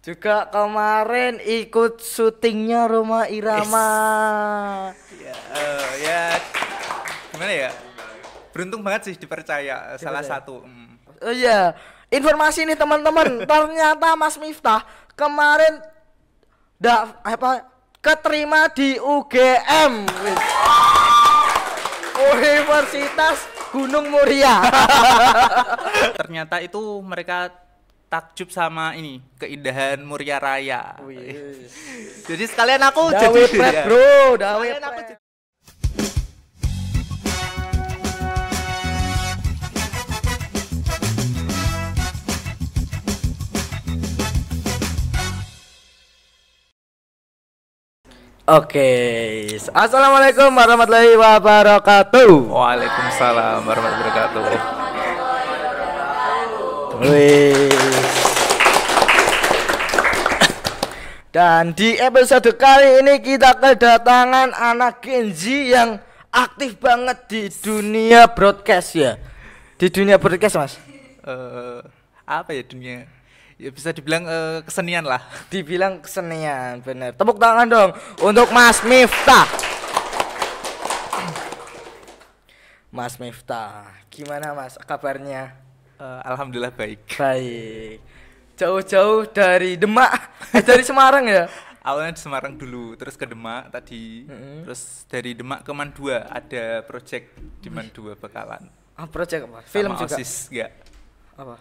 Juga kemarin ikut syutingnya Roma Irama. Ya, ya gimana ya? Beruntung banget sih dipercaya salah satu. Oh iya, informasi nih teman-teman. Ternyata Mas Miftah kemarin keterima di UGM. Universitas Gunung Muria. Ternyata itu mereka takjub sama ini keindahan Muria Raya. Jadi sekalian aku Dawe jadi pret, ya. bro, dawe Sekalian aku pret. Oke, assalamualaikum warahmatullahi wabarakatuh. Waalaikumsalam warahmatullahi wabarakatuh. Wih. Dan di episode kali ini kita kedatangan anak Gen Z yang aktif banget di dunia broadcast ya. Di dunia broadcast, Mas. Apa ya dunia? Ya bisa dibilang kesenian lah. Dibilang kesenian, bener. Tepuk tangan dong untuk Mas Miftah. Mas Miftah, gimana Mas kabarnya? Alhamdulillah baik. Baik. Jauh-jauh dari Demak, dari Semarang ya? Awalnya di Semarang dulu, terus ke Demak tadi, terus dari Demak ke Mandua ada project di Mandua Bakalan. Ah, project apa? Film sama juga? OSIS, enggak. Apa?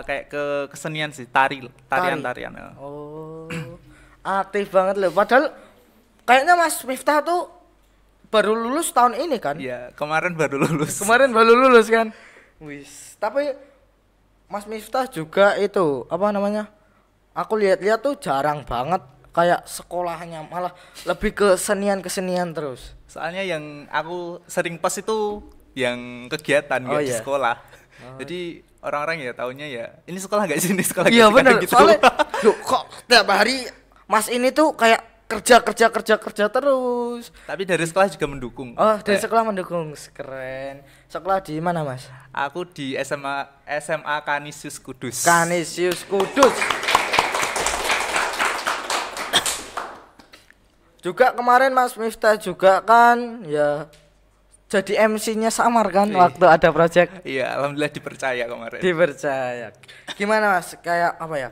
Kayak ke kesenian sih, tarian-tarian. Oh, aktif banget loh. Padahal kayaknya Mas Miftah tuh baru lulus tahun ini kan? Iya, kemarin baru lulus. Kemarin baru lulus kan? Wis. Tapi Mas Miftah juga itu apa namanya? Aku lihat-lihat tuh jarang banget kayak sekolahnya, malah lebih ke kesenian terus. Soalnya yang aku sering post itu yang kegiatan nggak di iya. sekolah. Jadi orang-orang ya taunya ya ini sekolah nggak sih, ini sekolah Iya gitu, bener, gitu. soalnya loh, kok tiap hari Mas ini tuh kayak kerja terus. Tapi dari sekolah juga mendukung. Oh, dari sekolah mendukung, keren. Sekolah di mana, Mas? Aku di SMA Kanisius Kudus. Kanisius Kudus. Juga kemarin Mas Miftah juga kan ya jadi MC-nya Samar kan waktu ada project. Iya, alhamdulillah dipercaya kemarin. Dipercaya. Gimana Mas? Kayak apa ya?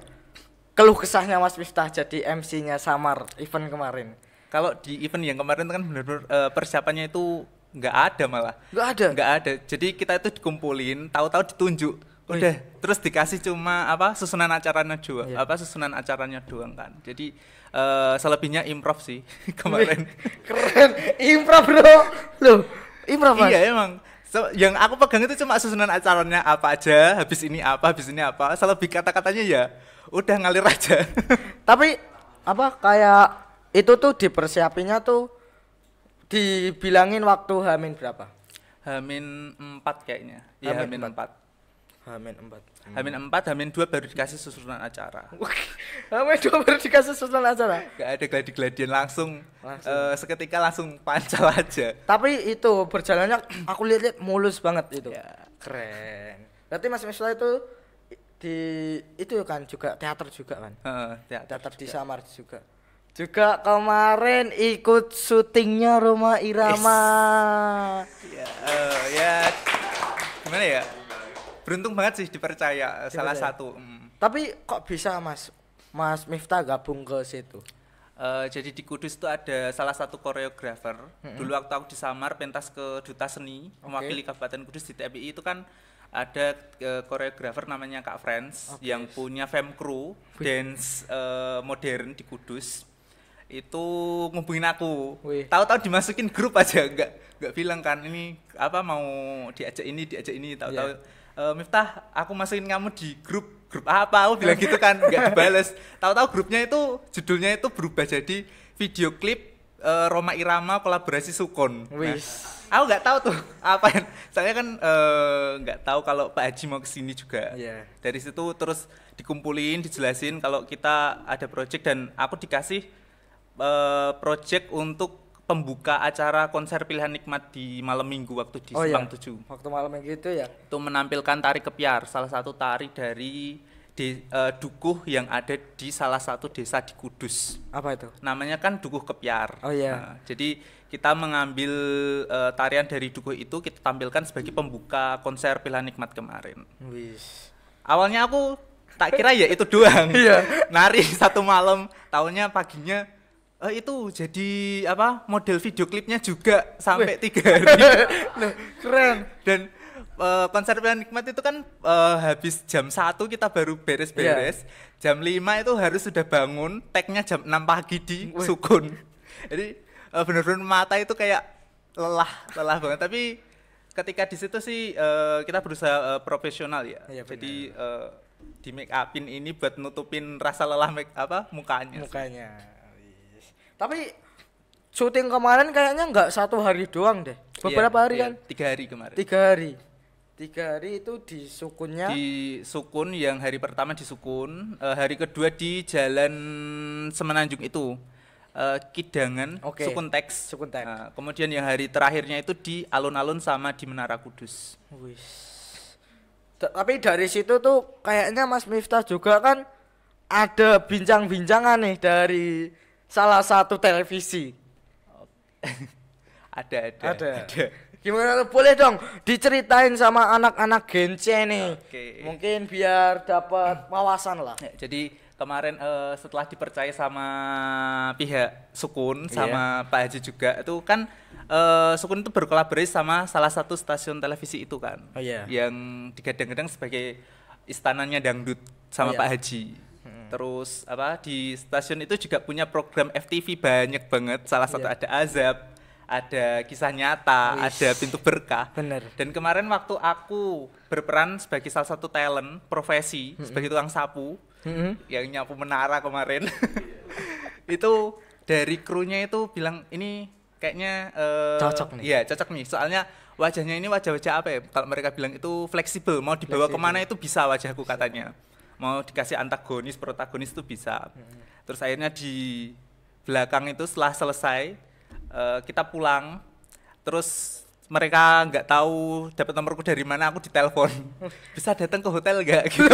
Keluh kesahnya Mas Miftah jadi MC-nya Samar event kemarin. Kalau di event yang kemarin kan benar-benar persiapannya itu nggak ada malah. Nggak ada. Jadi kita itu dikumpulin, tahu-tahu ditunjuk. Udah, terus dikasih cuma susunan acaranya doang. Iya. Susunan acaranya doang kan. Jadi selebihnya improv sih kemarin. Keren, improv bro. Loh, improv Mas. Iya emang. Yang aku pegang itu cuma susunan acaranya apa aja, habis ini apa. Selebih kata-katanya ya udah ngalir aja. Tapi kayak itu tuh dipersiapinya tuh dibilangin waktu Hamin berapa? Hamin 4 kayaknya. Iya, Hamin 4. Hamin 4. Hamin 4, Hamin 2 baru dikasih susunan acara. Hamin 2 baru dikasih susunan acara. Gak ada gladi-gladian, langsung. Seketika langsung pancal aja. Tapi itu berjalannya aku lihat mulus banget itu. Ya. Keren. Berarti Mas Miftah itu di itu kan juga teater juga kan? Teater di Samar juga. Juga kemarin ikut syutingnya Roma Irama. Ya gimana ya? Beruntung banget sih dipercaya salah satu. Tapi kok bisa Mas Miftah gabung ke situ? Jadi di Kudus itu ada salah satu koreografer. Dulu waktu aku di Samar pentas ke Duta Seni mewakili Kabupaten Kudus di TPI itu kan ada koreografer namanya Kak Friends yang punya Femcrew dance modern di Kudus. Itu ngubungin aku. Tahu-tahu dimasukin grup aja, nggak bilang kan ini mau diajak ini tahu-tahu Miftah aku masukin kamu di grup apa, aku bilang gitu kan, nggak dibales. Tahu-tahu grupnya itu judulnya itu berubah jadi video klip Roma Irama kolaborasi Sukon. Aku nggak tahu tuh apa, saya kan nggak tahu kalau Pak Haji mau kesini juga. Dari situ terus dikumpulin, dijelasin kalau kita ada project dan aku dikasih project untuk pembuka acara konser pilihan nikmat di malam minggu waktu di Simpang 7. Waktu malam minggu itu ya. Itu menampilkan tari kepiar, salah satu tari dari dukuh yang ada di salah satu desa di Kudus. Apa itu? Namanya kan Dukuh Kepiar. Oh iya. Nah, jadi kita mengambil tarian dari dukuh itu kita tampilkan sebagai pembuka konser Pilihan Nikmat kemarin. Wis. Awalnya aku tak kira ya itu doang. Iya. Nari satu malam, taunya paginya itu jadi apa model video klipnya juga sampai 3 hari. Loh, keren. Dan konser Pilihan Nikmat itu kan habis jam 1 kita baru beres-beres. Jam 5 itu harus sudah bangun, tag-nya jam 6 pagi di Sukun. Jadi benar-benar mata itu kayak lelah banget. Tapi ketika di situ sih kita berusaha profesional ya. Iya, jadi di make upin ini buat nutupin rasa lelah mukanya. Tapi syuting kemarin kayaknya nggak 1 hari doang deh. Beberapa hari kan? 3 hari kemarin. 3 hari. 3 hari itu di Sukunnya. Di Sukun, yang hari pertama di Sukun, hari kedua di Jalan Semenanjung itu. Kidangan, Sukun Teks. Kemudian yang hari terakhirnya itu di alun-alun sama di Menara Kudus. Wis. Tapi dari situ tuh kayaknya Mas Miftah juga kan ada bincang-bincangan nih dari salah satu televisi. Ada. Gimana, boleh dong diceritain sama anak-anak Gen C nih. Mungkin biar dapat wawasan lah. Ya, jadi kemarin setelah dipercaya sama pihak Sukun sama Pak Haji juga, itu kan Sukun itu berkolaborasi sama salah satu stasiun televisi itu kan. Yang digadang-gadang sebagai istananya dangdut sama Pak Haji. Terus di stasiun itu juga punya program FTV banyak banget. Salah satu ada Azab, ada Kisah Nyata, ada Pintu Berkah. Bener. Dan kemarin waktu aku berperan sebagai salah satu talent profesi, sebagai tukang sapu, yang nyapu menara kemarin, itu dari krunya itu bilang ini kayaknya cocok nih. Iya, cocok nih. Soalnya wajahnya ini wajah-wajah apa ya? Kalau mereka bilang itu fleksibel, mau dibawa kemana itu bisa wajahku katanya. Mau dikasih antagonis, protagonis itu bisa. Terus akhirnya di belakang itu setelah selesai kita pulang, terus mereka nggak tahu dapat nomorku dari mana, aku ditelepon. Bisa datang ke hotel nggak gitu.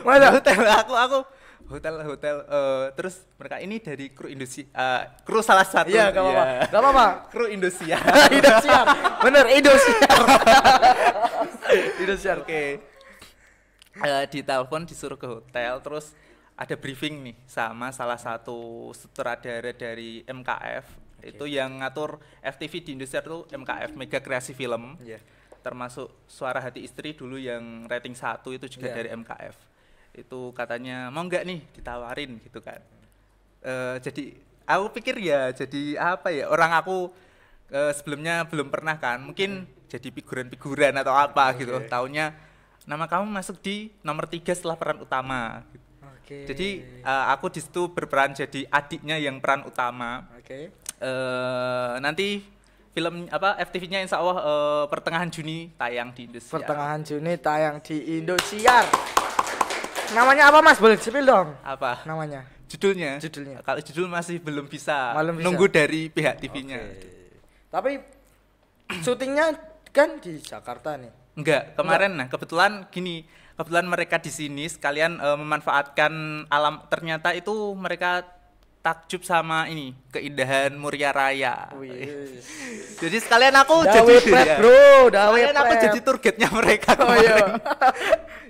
Mana hotel? Aku hotel terus mereka ini dari kru Indonesia, kru salah satu. Iya, enggak apa-apa. Kru Indonesia. Indosiar. Bener, Indosiar. Indosiar. Oke. Ditelepon disuruh ke hotel, terus ada briefing nih sama salah satu sutradara dari MKF. Itu yang ngatur FTV di Indonesia itu MKF, Mega Kreasi Film. Termasuk Suara Hati Istri dulu yang rating 1 itu juga dari MKF. Itu katanya mau nggak nih ditawarin gitu kan. Jadi aku pikir ya jadi apa ya, orang aku sebelumnya belum pernah kan, mungkin jadi figuran-figuran atau apa gitu. Taunya nama kamu masuk di nomor 3 setelah peran utama. Jadi aku di situ berperan jadi adiknya yang peran utama. Nanti film FTV-nya insya Allah pertengahan Juni tayang di Indosiar. Pertengahan Juni tayang di Indosiar. Namanya apa Mas? Boleh spill dong? Apa? Namanya? Judulnya? Kalau judul masih belum bisa. Nunggu dari pihak TV-nya. Tapi syutingnya kan di Jakarta nih. Enggak, kemarin kebetulan mereka di sini sekalian memanfaatkan alam, ternyata itu mereka takjub sama ini keindahan Muria Raya. Jadi sekalian aku jadi tour guide-nya mereka kemarin.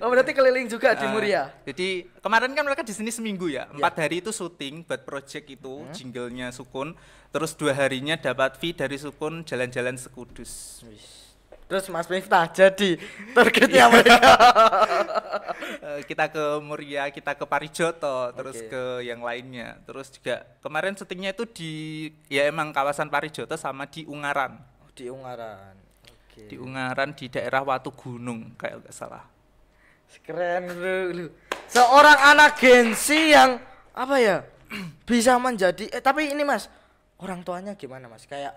Oh, berarti keliling juga di Muria. Jadi kemarin kan mereka di sini seminggu ya. 4 hari itu syuting buat project itu, jinglenya Sukun. Terus 2 harinya dapat fee dari Sukun jalan-jalan sekudus. Terus Mas Miftah jadi targetnya mereka. Kita ke Muria, kita ke Parijoto, terus ke yang lainnya. Terus juga kemarin syutingnya itu ya emang kawasan Parijoto sama di Ungaran. Di Ungaran. Di Ungaran di daerah Watu Gunung kayak nggak salah. Keren lu. Seorang anak Gen Z yang apa ya bisa menjadi tapi ini Mas, orang tuanya gimana Mas? Kayak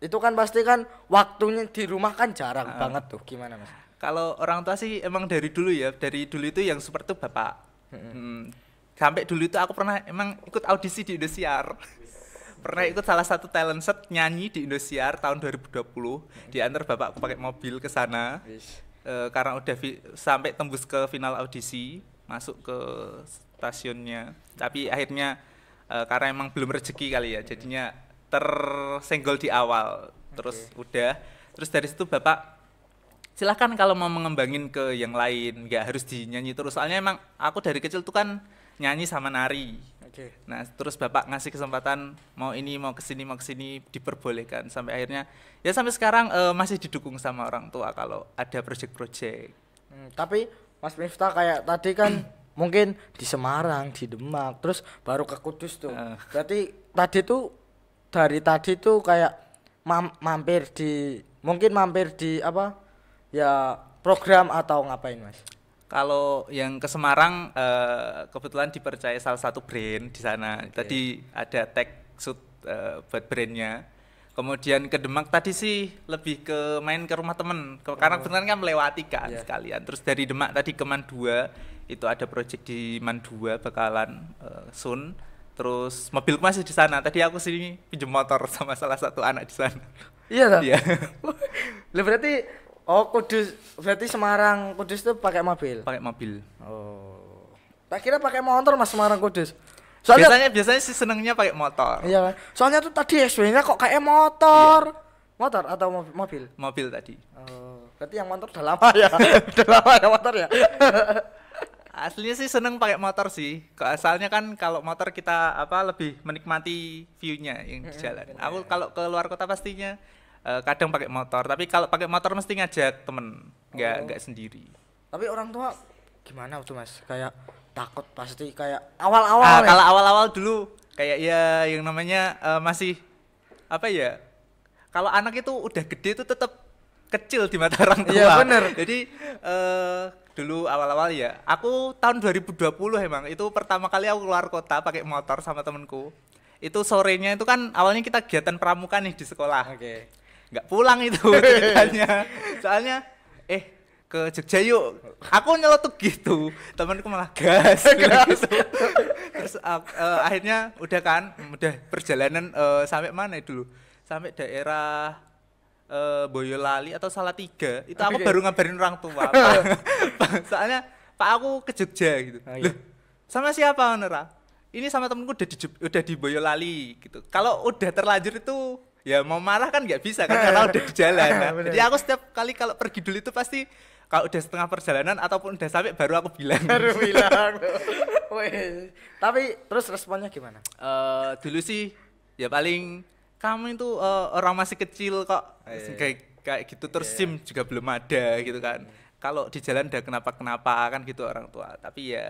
itu kan pasti kan waktunya di rumah kan jarang banget tuh, gimana Mas? Kalau orang tua sih emang dari dulu itu yang super tuh bapak. Sampai dulu itu aku pernah emang ikut audisi di Indosiar. Pernah ikut salah satu talent set nyanyi di Indosiar tahun 2020. Diantar bapakku pakai mobil ke sana. Karena udah sampai tembus ke final audisi. masuk ke stasiunnya. Tapi akhirnya karena emang belum rezeki kali ya, jadinya tersenggol di awal. Terus udah, terus dari situ bapak silahkan kalau mau mengembangin ke yang lain, nggak harus dinyanyi terus. Soalnya emang aku dari kecil tuh kan nyanyi sama nari. Nah terus bapak ngasih kesempatan mau ini mau kesini diperbolehkan sampai akhirnya ya sampai sekarang masih didukung sama orang tua kalau ada project-project. Tapi Mas Miftah kayak tadi kan mungkin di Semarang, di Demak, terus baru ke Kudus tuh. Berarti dari tadi tuh kayak mampir di apa? Ya program atau ngapain, Mas? Kalau yang ke Semarang kebetulan dipercaya salah satu brand di sana. Tadi ada tag shoot buat brandnya. Kemudian ke Demak tadi sih lebih ke main ke rumah temen. Karena kebetulan kan melewati kan sekalian. Terus dari Demak tadi ke Man 2, itu ada project di Man 2 bakalan soon. Terus mobilku masih di sana. Tadi aku sini pinjam motor sama salah satu anak di sana. Iya toh? Iya. Berarti Kudus, berarti Semarang Kudus tuh pakai mobil. Pakai mobil. Oh. Tak kira pakai motor Mas Semarang Kudus. Biasanya sih senengnya pakai motor. Iya kan. Soalnya tuh tadi SW-nya kok kayak motor. Iya. Motor atau mobil? Mobil tadi. Oh, berarti yang motor udah lama ya. Udah lama ya motor ya. Aslinya sih seneng pakai motor sih. Asalnya kan kalau motor kita lebih menikmati view-nya yang di jalan. Aku kalau ke luar kota pastinya kadang pakai motor, tapi kalau pakai motor mesti ngajak temen, nggak sendiri. Tapi orang tua gimana tuh Mas? Kayak takut pasti kayak awal-awal. Kalau awal-awal dulu kayak ya yang namanya masih apa ya? Kalau anak itu udah gede itu tetap kecil di mata orang tua. Iya bener. Jadi dulu awal-awal ya, aku tahun 2020 emang itu pertama kali aku keluar kota pakai motor sama temenku. Itu sorenya itu kan awalnya kita kegiatan pramuka nih di sekolah. Nggak pulang itu ceritanya. Soalnya ke Jogja yuk. Aku nyelotok gitu. Temanku malah gas. Gitu. Terus akhirnya udah perjalanan sampai mana dulu? Sampai daerah Boyolali atau Salatiga. Itu aku baru ngabarin orang tua. Soalnya Pak aku ke Jogja gitu. Loh, sama siapa Nera? Ini sama temenku udah di Boyolali gitu. Kalau udah terlanjur itu ya mau marah kan nggak bisa kan karena udah di jalan. Jadi aku setiap kali kalau pergi dulu itu pasti kalau udah setengah perjalanan ataupun udah sampai baru aku bilang. Wih. Tapi terus responnya gimana? Dulu sih ya paling kamu itu orang masih kecil kok kayak gitu terus SIM juga belum ada gitu kan. Kalau di jalan udah kenapa kan gitu orang tua. Tapi ya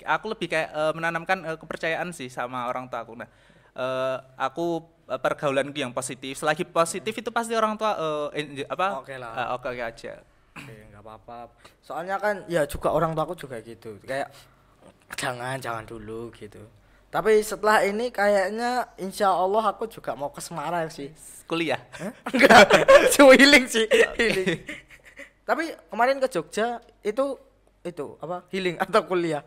aku lebih kayak menanamkan kepercayaan sih sama orang tua aku. Nah, aku pergaulanku yang positif. Selagi positif itu pasti orang tua Oke aja. Oke, nggak apa-apa. Soalnya kan ya juga orang tua aku juga gitu. Kayak jangan dulu gitu. Tapi setelah ini kayaknya insya Allah aku juga mau ke Semarang sih. Kuliah? Enggak, cuma healing sih. Healing. Tapi kemarin ke Jogja itu apa? Healing atau kuliah?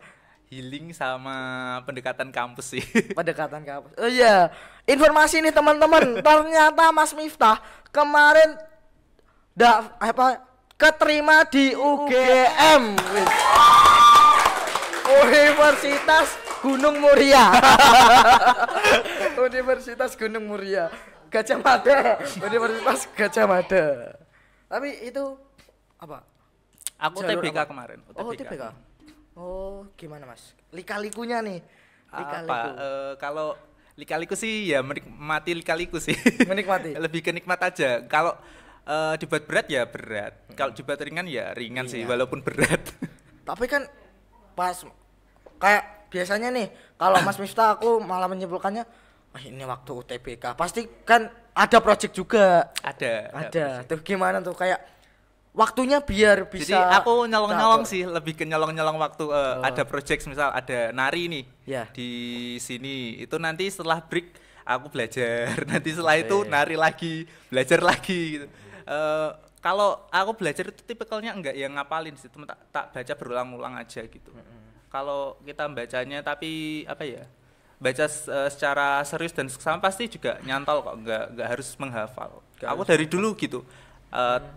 Healing sama pendekatan kampus sih. Pendekatan kampus. Oh iya, informasi nih teman-teman. Ternyata Mas Miftah kemarin keterima di UGM. Universitas Gunung Muria. Universitas Gunung Muria. Gajah Mada. Universitas Gajah Mada. Tapi itu apa? Aku UTBK kemarin. Oh, UTBK. Oh, gimana Mas? Lika-likunya nih. Kalau lika-liku sih ya menikmati lika-liku sih. Menikmati. Lebih ke nikmat aja. Kalau dibuat berat ya berat. Kalau dibuat ringan ya ringan sih walaupun berat. Tapi kan pas kayak biasanya nih kalau Mas Miftah aku malah menyimpulkannya ini waktu UTBK pasti kan ada project juga. Ada. Tuh gimana tuh kayak waktunya biar bisa. Jadi aku nyolong-nyolong sih, lebih ke nyolong-nyolong waktu. Ada project misal ada nari nih di sini. Itu nanti setelah break aku belajar. Nanti setelah itu nari lagi, belajar lagi gitu. Kalau aku belajar itu tipikalnya enggak yang ngapalin sih, cuma tak baca berulang-ulang aja gitu. Kalau kita bacanya tapi apa ya? Baca secara serius dan seksama pasti juga nyantol kok, enggak harus menghafal. Aku dari dulu gitu.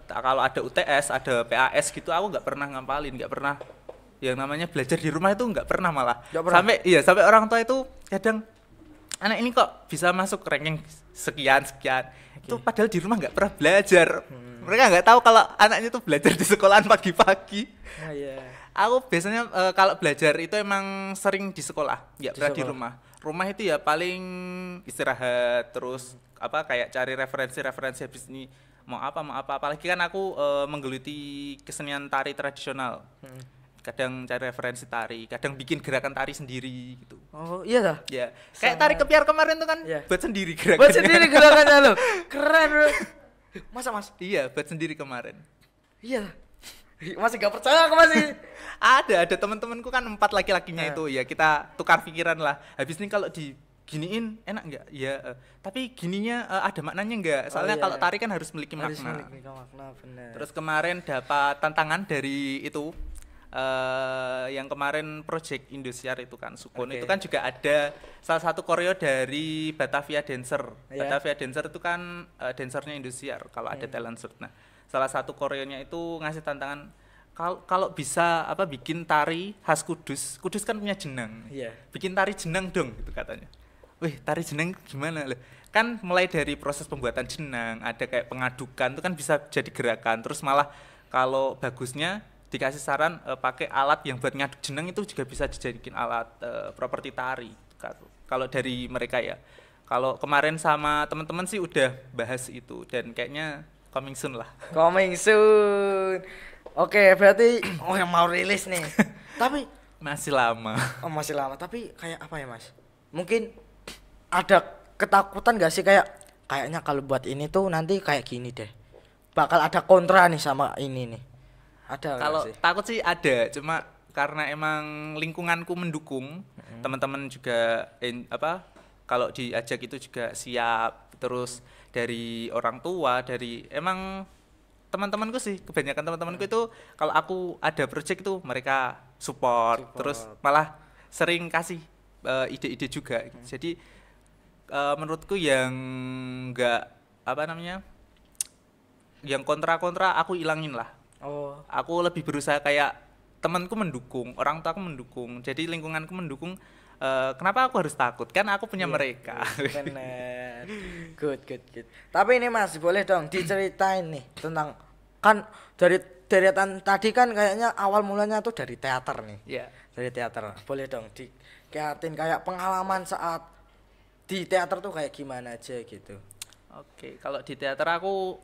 Kalau ada UTS, ada PAS gitu, aku nggak pernah ngapalin, nggak pernah yang namanya belajar di rumah itu nggak pernah malah. Nggak pernah. Sampai orang tua itu kadang anak ini kok bisa masuk ranking sekian. Itu padahal di rumah nggak pernah belajar. Mereka nggak tahu kalau anaknya tuh belajar di sekolahan pagi-pagi. Oh iya. Aku biasanya kalau belajar itu emang sering di sekolah, nggak pernah di sekolah. rumah. Rumah itu ya paling istirahat terus apa kayak cari referensi habis ini mau apa apalagi kan aku menggeluti kesenian tari tradisional. Kadang cari referensi tari, kadang bikin gerakan tari sendiri gitu. Oh iya dah. Ya, kayak tari kepiar kemarin tuh kan Iya. buat sendiri gerakannya. Buat sendiri gerakannya lo. Keren bro. Masa mas? Iya, buat sendiri kemarin. Iya. Masih gak percaya aku masih. Ada teman-temanku kan 4 laki-lakinya itu ya kita tukar pikiran lah. Habis ini kalau diginiin enak nggak? Ya, tapi gininya ada maknanya nggak? Soalnya iya. kalau tari kan harus memiliki Harus makna. memiliki makna bener. Terus kemarin dapat tantangan dari itu yang kemarin project Indosiar itu kan Sukun Oke. itu kan juga ada salah satu koreo dari Batavia Dancer. Iya. Batavia Dancer itu kan dancernya Indosiar kalau ada talent shoot. Nah, salah satu koreonya itu ngasih tantangan kalau bisa apa bikin tari khas Kudus. Kudus kan punya jenang. Iya. Bikin tari jenang dong gitu katanya. Wih, tari jenang gimana loh? Kan mulai dari proses pembuatan jenang, ada kayak pengadukan itu kan bisa jadi gerakan. Terus malah kalau bagusnya dikasih saran pakai alat yang buat ngaduk jenang itu juga bisa dijadikan alat properti tari. Kalau dari mereka ya. Kalau kemarin sama teman-teman sih udah bahas itu dan kayaknya coming soon lah. Coming soon. Oke, berarti yang mau rilis nih. Tapi Masih lama. masih lama, tapi kayak apa ya, Mas? Mungkin ada ketakutan gak sih kayaknya kalau buat ini tuh nanti kayak gini deh. Bakal ada kontra nih sama ini nih. Ada nggak Kalau sih? takut sih ada, cuma karena emang lingkunganku mendukung, teman-teman juga kalau diajak itu juga siap. Terus dari orang tua, dari emang teman-temanku sih, kebanyakan teman-temanku itu kalau aku ada project itu mereka support. Terus malah sering kasih ide-ide juga. Jadi menurutku yang enggak yang kontra-kontra aku ilangin lah. Oh, Aku lebih berusaha kayak temanku mendukung, orang tuaku mendukung, jadi lingkunganku mendukung. Kenapa aku harus takut? Kan aku punya mereka. bener. Good. Tapi ini Mas, boleh dong diceritain nih tentang kan dari deretan tadi kan kayaknya awal mulanya tuh dari teater nih. Ya. Dari teater. Boleh dong dikayatin kayak pengalaman saat di teater tuh kayak gimana aja gitu. Oke, kalau di teater aku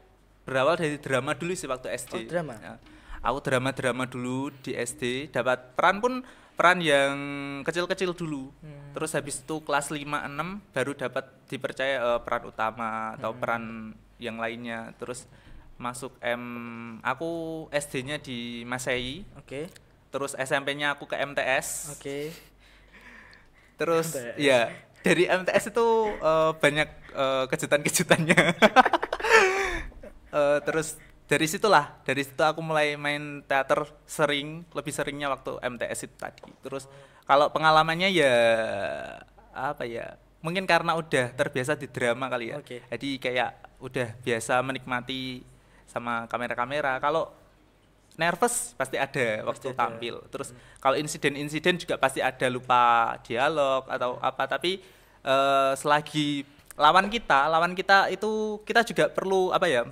berawal dari drama dulu sih waktu SD. Oh, drama? Ya. Aku drama dulu di SD, dapat peran yang kecil-kecil dulu. Terus habis itu kelas 5 6 baru dapat dipercaya peran utama atau peran yang lainnya. Terus masuk aku SD-nya di Masehi, Oke. terus SMP-nya aku ke MTS. Oke. Terus MTS. ya dari MTS itu banyak kejutan-kejutannya. Terus dari situ aku mulai main teater lebih seringnya waktu MTS itu tadi. Terus kalau pengalamannya ya apa ya? Mungkin karena udah terbiasa di drama kali ya. Oke. Jadi kayak udah biasa menikmati sama kamera-kamera. Kalau nervous pasti ada waktu ada. tampil. Terus kalau insiden-insiden juga pasti ada, lupa dialog atau apa. Tapi selagi lawan kita itu kita juga perlu apa ya?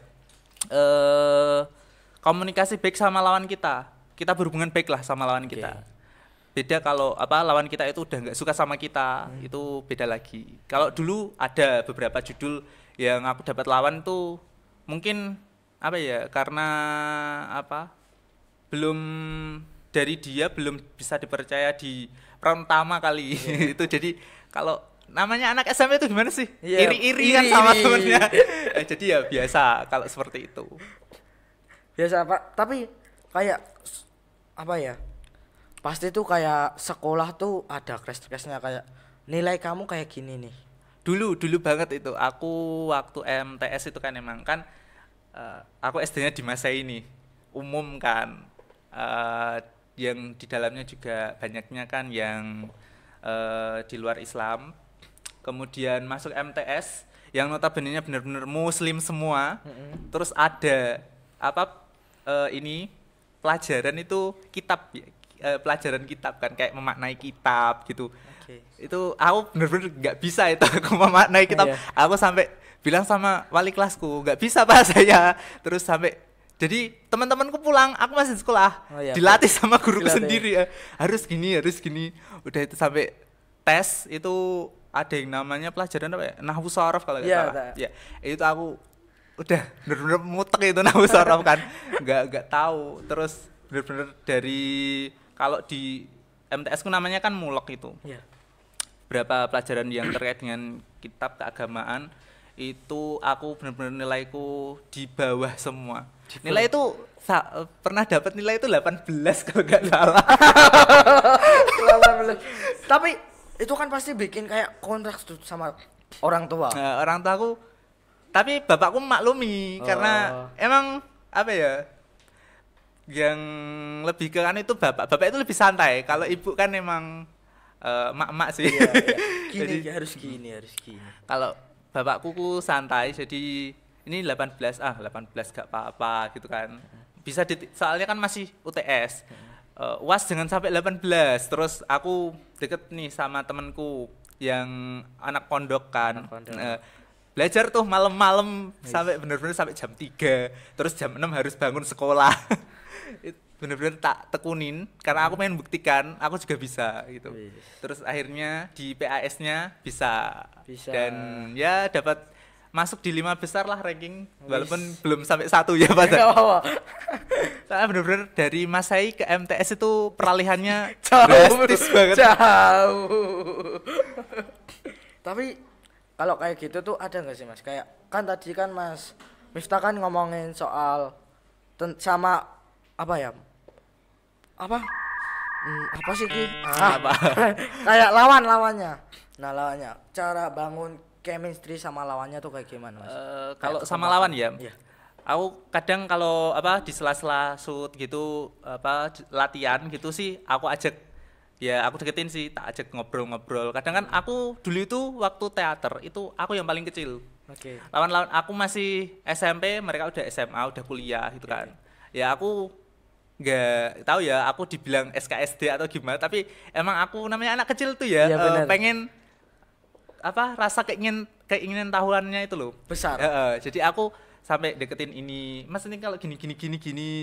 Komunikasi baik sama lawan kita. Kita berhubungan baik lah sama lawan kita. Beda kalau lawan kita itu udah nggak suka sama kita, itu beda lagi. Kalau dulu ada beberapa judul yang aku dapat lawan tuh mungkin apa ya, karena belum dari dia belum bisa dipercaya di peran utama kali. Itu jadi kalau namanya anak SMP itu gimana sih? Iya, Iri-iri kan sama temennya. Jadi ya biasa kalau seperti itu. Biasa Pak, tapi kayak apa ya? Pasti tuh kayak sekolah tuh ada crash-crashnya kayak nilai kamu kayak gini nih. Dulu banget itu. Aku waktu MTS itu kan emang kan aku SD-nya di masa ini umum kan. Yang di dalamnya juga banyaknya kan yang di luar Islam. Kemudian masuk MTS yang notabene-nya benar-benar muslim semua. Terus ada ini pelajaran itu kitab pelajaran kitab kan, kayak memaknai kitab gitu. Oke. Itu aku bener-bener nggak bisa itu aku memaknai kitab. Iya. Aku sampai bilang sama wali kelasku, nggak bisa Pak saya. Terus sampai jadi teman-temanku pulang, aku masih sekolah. Oh, iya, Dilatih sama guruku dilatih. sendiri ya. Harus gini. Udah itu sampai tes itu ada yang namanya pelajaran apa ya? Nahwu shorof kalau nggak Iya, salah. tak. Ya, itu aku udah bener-bener mutek itu nahwu shorof kan. Nggak tahu. Terus bener-bener dari kalau di MTS ku namanya kan mulek itu. Iya. Berapa pelajaran yang terkait dengan kitab keagamaan itu aku benar-benar nilaiku di bawah semua. Nilai itu pernah dapat nilai itu 18 kalau nggak salah. Tapi itu kan pasti bikin kayak kontrak sama orang tua. Nah, orang tua aku, tapi bapakku maklumi karena emang apa ya, yang lebih ke kan itu bapak itu lebih santai. Kalau ibu kan emang mak-mak sih. Iya, iya. Jadi harus gini. kalau bapakku ku santai, jadi ini 18 gak apa-apa gitu kan. Bisa soalnya kan masih UTS. UAS jangan sampai 18. Terus aku deket nih sama temenku yang anak pondok kan. Belajar tuh malam-malam sampai bener-bener sampai jam 3. Terus jam 6 harus bangun sekolah. Bener-bener tak tekunin karena aku pengen buktikan aku juga bisa gitu. Terus akhirnya di PAS-nya bisa. Dan ya dapat masuk di 5 besar lah ranking, walaupun belum sampai 1 ya Pak. Soalnya bener-bener dari Masai ke MTS itu peralihannya drastis banget. Jauh. Tapi kalau kayak gitu tuh ada nggak sih Mas? Kayak kan tadi kan Mas Miftah kan ngomongin soal sama apa ya? Apa sih Ki? Apa? Kayak lawannya. Nah, lawannya. Cara bangun chemistry sama lawannya tuh kayak gimana Mas? Kalau sama lawan ya. Iya. Aku kadang kalau apa di sela-sela shoot gitu apa latihan gitu sih aku ajak, ya aku deketin sih, tak ajak ngobrol-ngobrol. Kadang kan aku dulu itu waktu teater itu aku yang paling kecil. Oke. Lawan-lawan aku masih SMP, mereka udah SMA, udah kuliah gitu kan. Ya aku nggak tahu ya, aku dibilang SKSD atau gimana, tapi emang aku namanya anak kecil tuh ya, Iya, bener. pengen apa rasa keinginan tahuannya itu loh Besar. jadi aku sampai deketin ini, Mas ini kalau gini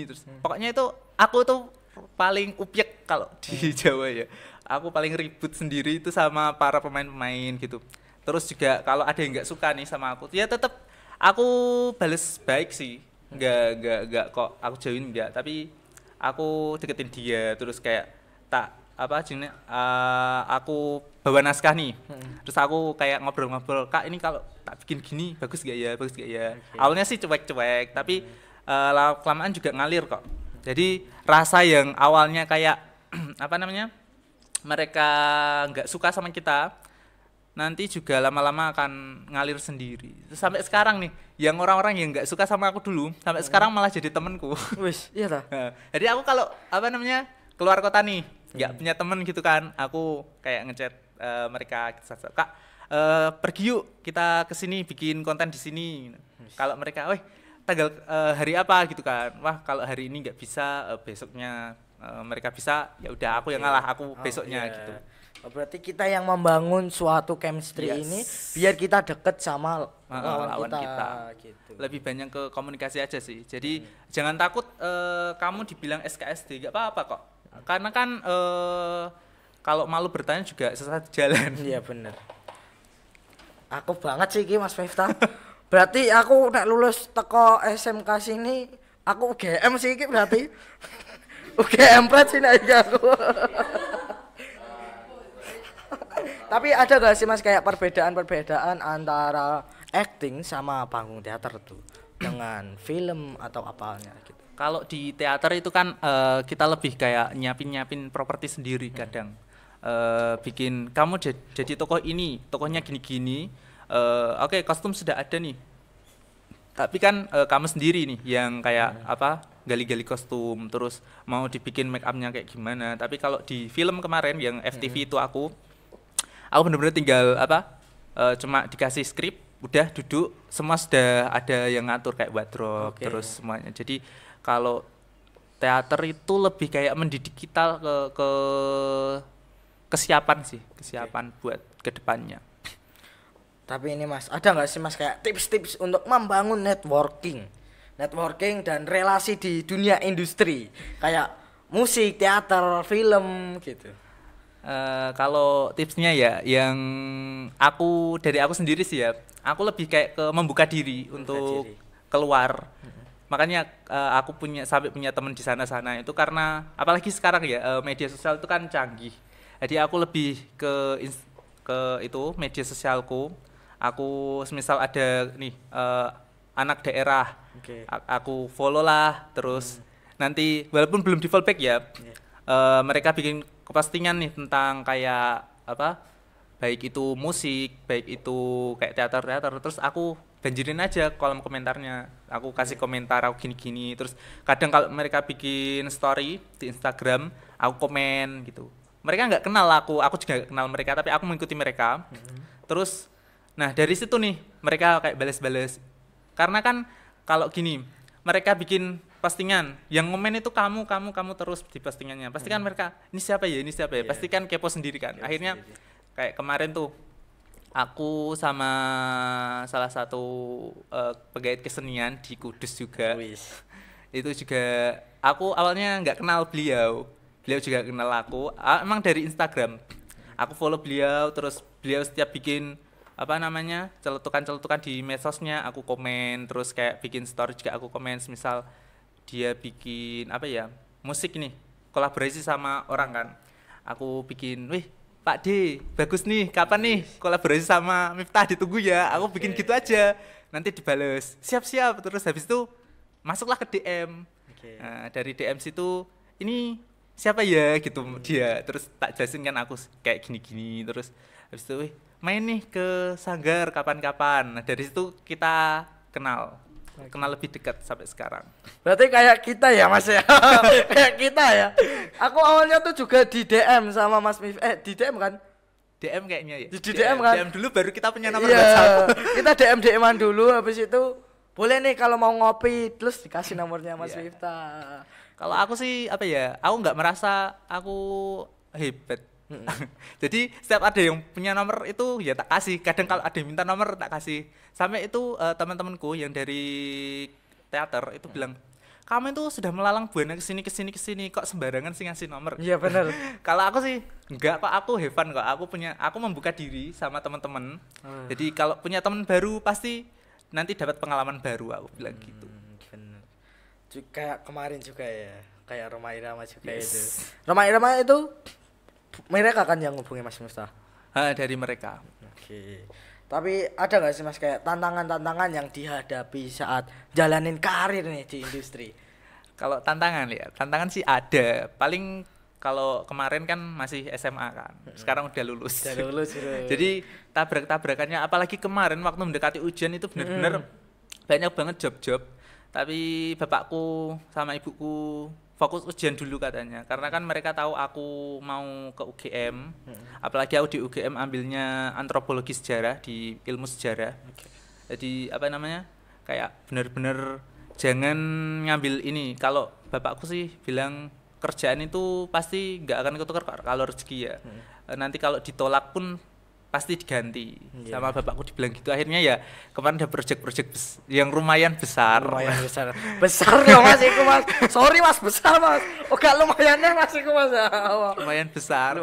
terus pokoknya itu aku tuh paling upiek kalau di Jawa ya, aku paling ribut sendiri itu sama para pemain-pemain gitu. Terus juga kalau ada yang nggak suka nih sama aku ya tetap aku bales baik sih, nggak kok aku jauhin, nggak, tapi aku deketin dia. Terus kayak tak apa jenis aku bawa naskah nih, terus aku kayak ngobrol-ngobrol, Kak ini kalau tak bikin gini bagus gak ya. Awalnya sih cuek-cuek, tapi lama-kelamaan juga ngalir kok. Jadi rasa yang awalnya kayak apa namanya mereka nggak suka sama kita, nanti juga lama-lama akan ngalir sendiri. Terus sampai sekarang nih, yang orang-orang yang nggak suka sama aku dulu sampai sekarang malah jadi temenku. Wis, iya ta? Jadi aku kalau apa namanya keluar kota nih, nggak punya temen gitu kan, aku kayak ngechat mereka, Kak pergi yuk kita kesini bikin konten di sini. Kalau mereka, weh tanggal hari apa gitu kan, wah kalau hari ini nggak bisa, besoknya mereka bisa, ya udah aku yang ngalah, aku besoknya gitu. Berarti kita yang membangun suatu chemistry ini biar kita deket sama lawan kita. Gitu. Lebih banyak ke komunikasi aja sih. Jadi jangan takut kamu dibilang SKSD, nggak apa-apa kok. Karena kan kalau malu bertanya juga sesat jalan. Iya bener. Aku banget sih Ki Mas Miftah. Berarti aku nek lulus teko SMK sini aku UGM sih Ki berarti. UGM plat sih nek aku. Tapi ada gak sih Mas kayak perbedaan antara acting sama panggung teater tuh dengan film atau apanya gitu? Kalau di teater itu kan kita lebih kayak nyiapin properti sendiri kadang. Bikin kamu jadi tokoh ini, tokohnya gini-gini. Oke, kostum sudah ada nih. Tapi kan kamu sendiri nih yang kayak apa? Gali-gali kostum, terus mau dibikin make up-nya kayak gimana. Tapi kalau di film kemarin yang FTV itu aku bener-bener tinggal apa? Cuma dikasih skrip, udah duduk, semua sudah ada yang ngatur kayak wardrobe, terus semuanya. Jadi kalau teater itu lebih kayak mendidik kita ke kesiapan sih, kesiapan buat kedepannya. Tapi ini Mas, ada nggak sih Mas kayak tips-tips untuk membangun networking dan relasi di dunia industri kayak musik, teater, film gitu. Kalau tipsnya ya, yang dari aku sendiri sih ya, aku lebih kayak ke membuka diri untuk keluar. Makanya aku sampai punya teman di sana itu karena apalagi sekarang ya media sosial itu kan canggih. Jadi aku lebih ke itu media sosialku. Aku semisal ada nih anak daerah, aku follow lah, terus nanti walaupun belum di follow back ya, mereka bikin postingan nih tentang kayak apa, baik itu musik, baik itu kayak teater, terus aku banjirin aja kolom komentarnya, aku kasih komentar aku gini-gini, terus kadang kalau mereka bikin story di Instagram, aku komen gitu. Mereka nggak kenal aku juga nggak kenal mereka, tapi aku mengikuti mereka. Terus nah dari situ nih mereka kayak bales-bales, karena kan kalau gini mereka bikin postingan yang komen itu kamu terus di postingannya, pasti kan mereka ini siapa ya pasti kan kepo sendiri kan. Akhirnya kayak kemarin tuh aku sama salah satu pegawai kesenian di Kudus juga. Itu juga aku awalnya nggak kenal beliau juga kenal aku, emang dari Instagram aku follow beliau, terus beliau setiap bikin apa namanya celetukan di medsosnya aku komen, terus kayak bikin story juga aku komen. Misal dia bikin apa ya, musik nih kolaborasi sama orang kan, aku bikin, wih Pak D bagus nih, kapan nih kolaborasi sama Miftah, ditunggu ya, aku bikin gitu aja, nanti dibales siap, terus habis itu masuklah ke DM. Nah, dari DM situ ini siapa ya gitu dia, terus tak jelasin kan aku kayak gini, terus habis itu wih main nih ke Sanggar kapan-kapan. Nah, dari situ kita kenal lebih dekat sampai sekarang. Berarti kayak kita ya Mas ya. Kayak kita ya. Aku awalnya tuh juga di DM sama Mas Mif, di DM kan? DM kayaknya ya. Di DM kan? DM dulu baru kita punya nomor WhatsApp. Kita DM-an dulu, habis itu boleh nih kalau mau ngopi, terus dikasih nomornya Mas Miftah. Kalau aku sih apa ya, aku nggak merasa aku hebat. Jadi setiap ada yang punya nomor itu ya tak kasih. Kadang kalau ada yang minta nomor tak kasih. Sampai itu teman-temanku yang dari teater itu bilang, kamu itu sudah melalang buana kesini kok sembarangan sih ngasih nomor. Iya benar. Kalau aku sih enggak kok, aku have fun kok. Aku membuka diri sama teman-teman. Jadi kalau punya teman baru pasti nanti dapat pengalaman baru, aku bilang gitu. Benar. Kayak kemarin juga ya, kayak Roma Irama juga itu. Roma Irama itu mereka kan yang ngubungi Mas Miftah? Dari mereka. Oke. Tapi ada nggak sih Mas kayak tantangan-tantangan yang dihadapi saat jalanin karir nih di industri? Kalau tantangan sih ada. Paling kalau kemarin kan masih SMA kan, sekarang udah lulus. Jadi tabrak-tabrakannya, apalagi kemarin waktu mendekati ujian itu benar-benar banyak banget job-job. Tapi bapakku sama ibuku fokus ujian dulu katanya, karena kan mereka tahu aku mau ke UGM. Apalagi aku di UGM ambilnya antropologi sejarah, di ilmu sejarah. Jadi apa namanya, kayak benar-benar jangan ngambil ini. Kalau bapakku sih bilang kerjaan itu pasti nggak akan ketukar kalau rezeki ya. Nanti kalau ditolak pun pasti diganti. Sama bapakku dibilang gitu. Akhirnya ya kemarin ada project yang lumayan besar. Besar loh Mas iku Mas. Sorry Mas, besar Mas. Oh gak lumayannya Mas iku Mas. Lumayan besar.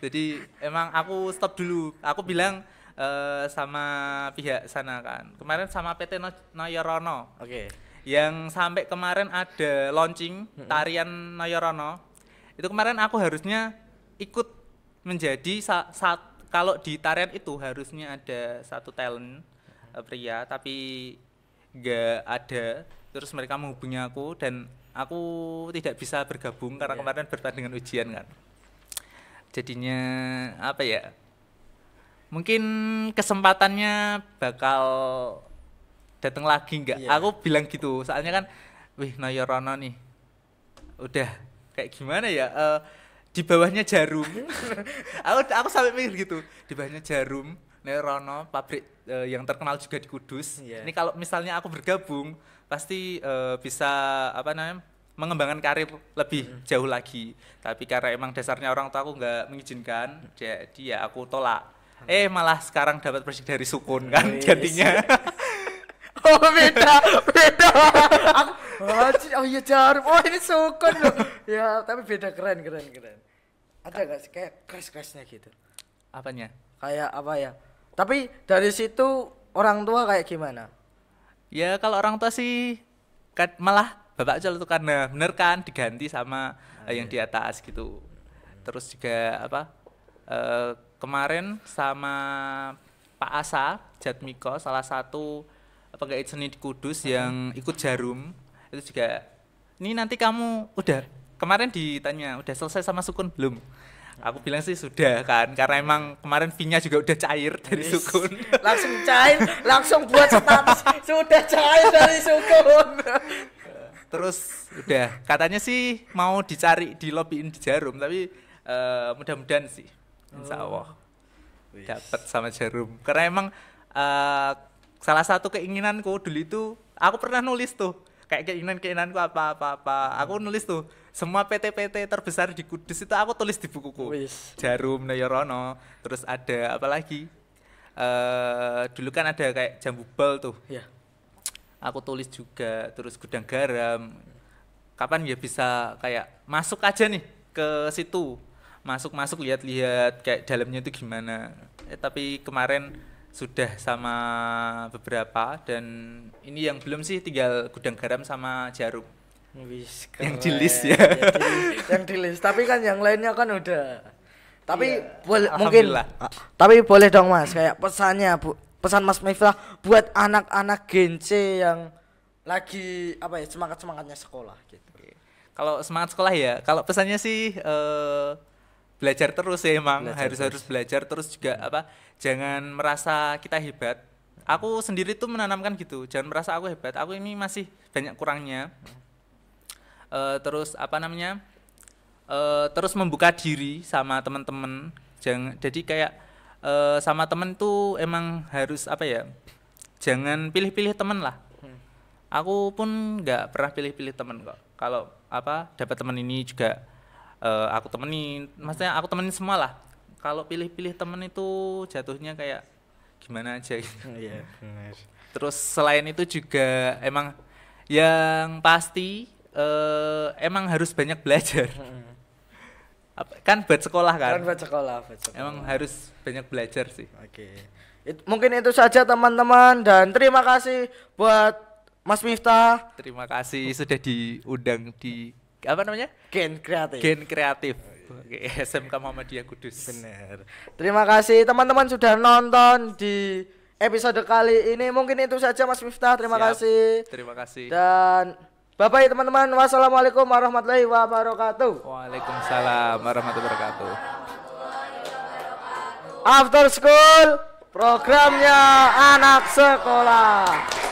Jadi emang aku stop dulu. Aku bilang sama pihak sana kan. Kemarin sama PT Noyorono. Yang sampai kemarin ada launching tarian Noyorono. Itu kemarin aku harusnya ikut menjadi kalau di tarian itu harusnya ada satu talent pria, tapi nggak ada. Terus mereka menghubungi aku dan aku tidak bisa bergabung karena kemarin bertandingan ujian kan. Jadinya apa ya, mungkin kesempatannya bakal datang lagi nggak? Aku bilang gitu, soalnya kan wih Noyorono nih udah kayak gimana ya, di bawahnya Jarum. aku sampai mikir gitu, di bawahnya Jarum, Noyorono, pabrik yang terkenal juga di Kudus. Ini kalau misalnya aku bergabung, pasti bisa apa namanya, mengembangkan karir lebih jauh lagi. Tapi karena emang dasarnya orang tua aku nggak mengizinkan, jadi ya aku tolak. Malah sekarang dapat project dari Sukun kan gantinya. Oh beda. Oh iya Jarum. Oh ini Sukun loh. Ya tapi beda keren. Ada gak sih kayak crash-crashnya gitu? Apanya? Kayak apa ya? Tapi dari situ orang tua kayak gimana? Ya kalau orang tua sih kan malah bapak Col itu karena bener kan diganti sama yang di atas gitu. Terus juga apa? Kemarin sama Pak Asa Jatmiko, salah satu pegawai seni di Kudus yang ikut Jarum, itu juga ini nanti kamu udah kemarin ditanya udah selesai sama Sukun belum? Aku bilang sih sudah kan, karena emang kemarin fee-nya juga udah cair dari Sukun. Langsung cair, langsung buat status sudah cair dari Sukun. Terus udah katanya sih mau dicari di lobbyin di Jarum, tapi mudah-mudahan sih insya Allah dapat sama Jarum. Karena emang salah satu keinginanku dulu itu aku pernah nulis tuh kayak keinginanku apa aku nulis tuh semua PT-PT terbesar di Kudus itu aku tulis di bukuku. Jarum, Nayorono, terus ada apa lagi dulu kan ada kayak Jambu Bal tuh ya. Aku tulis juga, terus Gudang Garam. Kapan ya bisa kayak masuk aja nih ke situ, masuk lihat-lihat kayak dalamnya itu gimana. Tapi kemarin sudah sama beberapa dan ini yang belum sih tinggal Gudang Garam sama Jarum. Yang di list ya. Yang di list, tapi kan yang lainnya kan udah. Tapi boleh mungkin. Tapi boleh dong Mas, kayak pesan Mas Miftah buat anak-anak Gen C yang lagi apa ya semangatnya sekolah gitu. Kalau semangat sekolah ya, kalau pesannya sih belajar terus ya emang harus belajar terus juga apa jangan merasa kita hebat. Aku sendiri tuh menanamkan gitu, jangan merasa aku hebat, aku ini masih banyak kurangnya. Terus apa namanya terus membuka diri sama teman-teman, jadi kayak sama temen tuh emang harus apa ya jangan pilih-pilih temen lah. Aku pun nggak pernah pilih-pilih temen kok. Kalau apa dapat temen ini juga aku temenin, maksudnya aku temenin semua lah. Kalau pilih-pilih temen itu jatuhnya kayak gimana aja gitu. Iya, benar. Terus selain itu juga emang yang pasti emang harus banyak belajar. Kan buat sekolah kan? Buat sekolah. Emang harus banyak belajar sih. Oke. Mungkin itu saja teman-teman dan terima kasih buat Mas Miftah. Terima kasih sudah diundang di apa namanya? Gen Kreatif. Oke, SMK Muhammadiyah Kudus. Benar. Terima kasih teman-teman sudah nonton di episode kali ini. Mungkin itu saja Mas Miftah. Terima kasih. Terima kasih. Dan bye-bye teman-teman. Wassalamualaikum warahmatullahi wabarakatuh. Waalaikumsalam warahmatullahi wabarakatuh. After School, programnya anak sekolah.